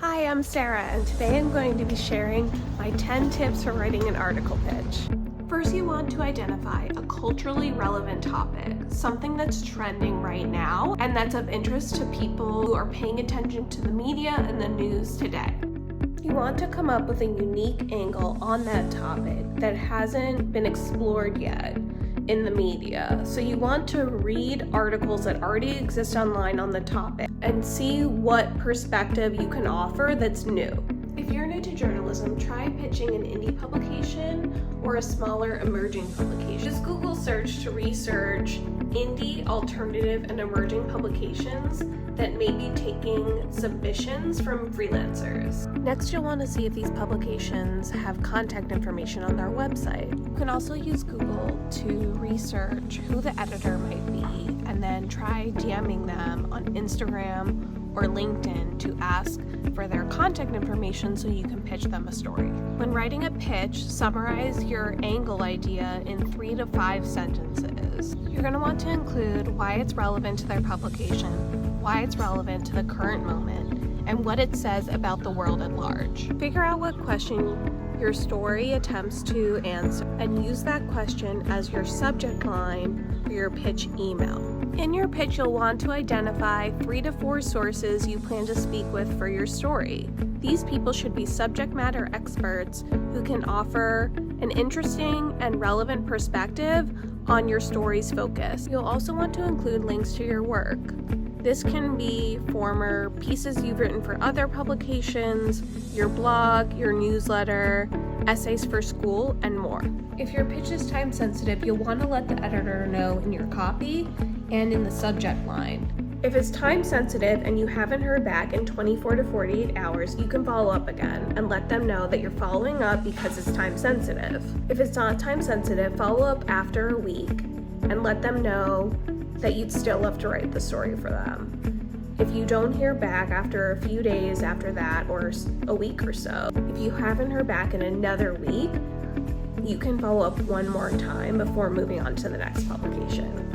Hi, I'm Sarah, and today I'm going to be sharing my 10 tips for writing an article pitch. First, you want to identify a culturally relevant topic, something that's trending right now and that's of interest to people who are paying attention to the media and the news today. You want to come up with a unique angle on that topic that hasn't been explored yet in the media. So you want to read articles that already exist online on the topic and see what perspective you can offer that's new. If you're new to journalism, try pitching an indie publication or a smaller emerging publication. Just Google search to research indie, alternative, and emerging publications that may be taking submissions from freelancers. Next, you'll want to see if these publications have contact information on their website. You can also use Google to research who the editor might be and then try DMing them on Instagram or LinkedIn to ask for their contact information so you can pitch them a story. When writing a pitch, summarize your angle idea in 3 to 5 sentences. You're going to want to include why it's relevant to their publication, why it's relevant to the current moment, and what it says about the world at large. Figure out what question your story attempts to answer and use that question as your subject line for your pitch email. In your pitch, you'll want to identify 3 to 4 sources you plan to speak with for your story. These people should be subject matter experts who can offer an interesting and relevant perspective on your story's focus. You'll also want to include links to your work. This can be former pieces you've written for other publications, your blog, your newsletter, essays for school, and more. If your pitch is time sensitive, you'll want to let the editor know in your copy and in the subject line. If it's time sensitive and you haven't heard back in 24 to 48 hours, you can follow up again and let them know that you're following up because it's time sensitive. If it's not time sensitive, follow up after a week and let them know that you'd still love to write the story for them. If you don't hear back after a few days after that, or a week or so, if you haven't heard back in another week, you can follow up one more time before moving on to the next publication.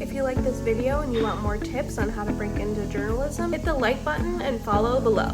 If you like this video and you want more tips on how to break into journalism, hit the like button and follow below.